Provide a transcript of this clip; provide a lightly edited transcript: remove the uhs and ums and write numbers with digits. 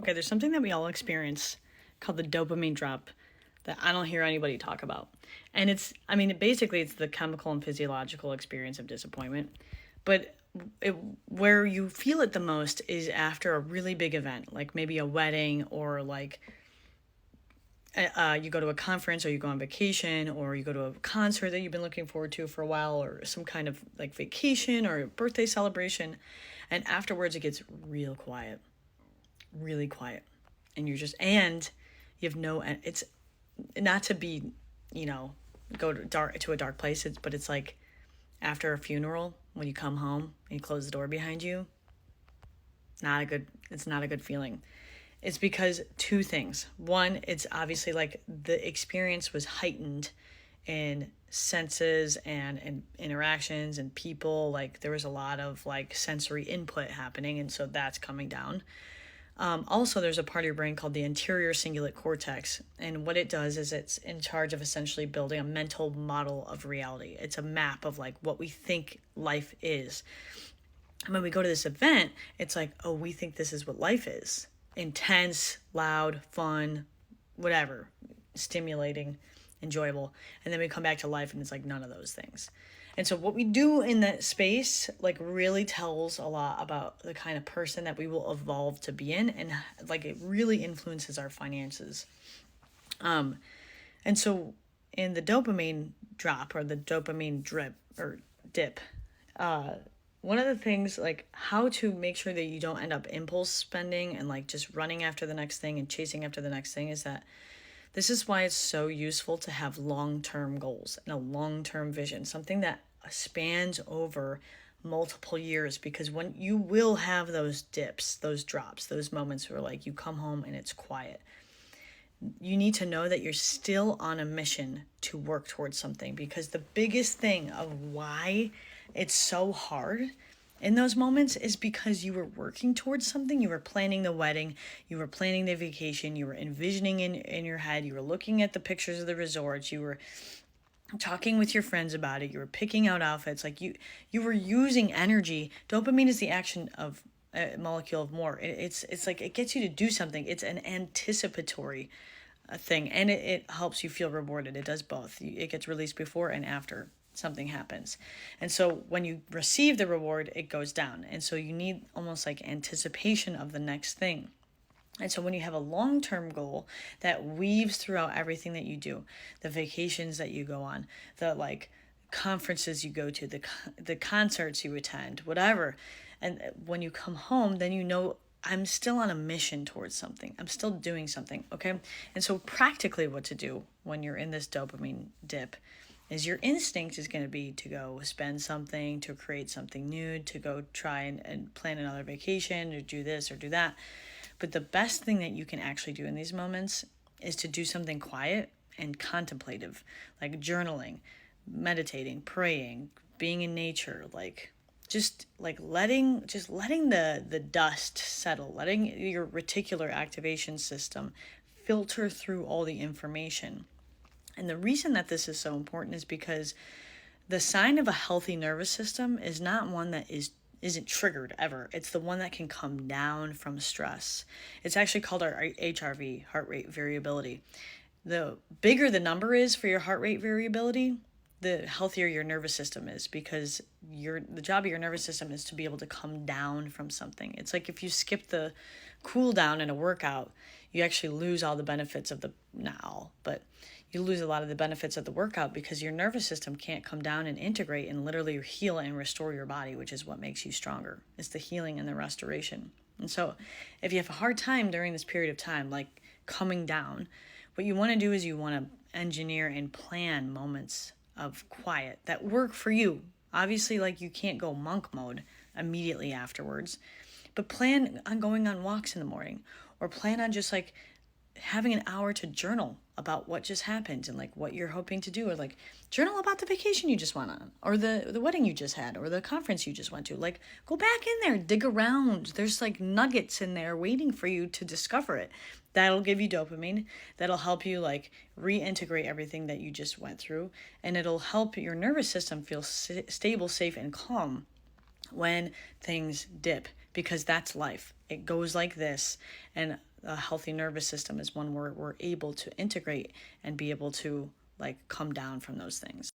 Okay, there's something that we all experience called the dopamine drop that I don't hear anybody talk about. And basically, it's the chemical and physiological experience of disappointment. But where you feel it the most is after a really big event, like maybe a wedding or like you go to a conference or you go on vacation or you go to a concert that you've been looking forward to for a while or some kind of like vacation or a birthday celebration. And afterwards, it gets real quiet, really quiet. And you have no, it's not to be, you know, go to a dark place, but it's like after a funeral when you come home and you close the door behind you, it's not a good feeling. It's because two things. One, it's obviously like the experience was heightened in senses and interactions and people. Like there was a lot of like sensory input happening, and so that's coming down. Also, there's a part of your brain called the anterior cingulate cortex, and what it does is it's in charge of essentially building a mental model of reality. It's a map of like what we think life is. And when we go to this event, it's like, oh, we think this is what life is: intense, loud, fun, whatever, stimulating, enjoyable. And then we come back to life and it's like none of those things. And so what we do in that space like really tells a lot about the kind of person that we will evolve to be in, and like it really influences our finances. And so in the dopamine drop or the dopamine drip or dip, one of the things like how to make sure that you don't end up impulse spending and like just running after the next thing and chasing after the next thing is that this is why it's so useful to have long-term goals and a long-term vision, something that spans over multiple years, because when you will have those dips, those drops, those moments where like you come home and it's quiet, you need to know that you're still on a mission to work towards something, because the biggest thing of why it's so hard in those moments is because you were working towards something. You were planning the wedding, you were planning the vacation, you were envisioning in your head, you were looking at the pictures of the resorts, you were talking with your friends about it, you were picking out outfits, like you were using energy. Dopamine is the action of a molecule of more. It's like it gets you to do something. It's an anticipatory thing, and it helps you feel rewarded. It does both. It gets released before and after something happens. And so when you receive the reward, it goes down. And so you need almost like anticipation of the next thing. And so when you have a long-term goal that weaves throughout everything that you do, the vacations that you go on, the like conferences you go to, the concerts you attend, whatever, and when you come home, then you know I'm still on a mission towards something. I'm still doing something, okay? And so practically what to do when you're in this dopamine dip is your instinct is going to be to go spend something, to create something new, to go try and plan another vacation, or do this or do that. But the best thing that you can actually do in these moments is to do something quiet and contemplative, like journaling, meditating, praying, being in nature, like just letting the dust settle, letting your reticular activation system filter through all the information. And the reason that this is so important is because the sign of a healthy nervous system is not one that isn't triggered ever. It's the one that can come down from stress. It's actually called our HRV, heart rate variability. The bigger the number is for your heart rate variability, the healthier your nervous system is, because the job of your nervous system is to be able to come down from something. It's like if you skip the cool down in a workout, you actually lose all the benefits of but you lose a lot of the benefits of the workout because your nervous system can't come down and integrate and literally heal and restore your body, which is what makes you stronger. It's the healing and the restoration. And so if you have a hard time during this period of time, like coming down, what you want to do is you want to engineer and plan moments of quiet that work for you. Obviously, like you can't go monk mode immediately afterwards, but plan on going on walks in the morning, or plan on just like having an hour to journal about what just happened and like what you're hoping to do, or like journal about the vacation you just went on, or the wedding you just had, or the conference you just went to. Like go back in there, dig around. There's like nuggets in there waiting for you to discover it. That'll give you dopamine. That'll help you like reintegrate everything that you just went through, and it'll help your nervous system feel stable, safe, and calm when things dip, because that's life. It goes like this. And a healthy nervous system is one where we're able to integrate and be able to like come down from those things.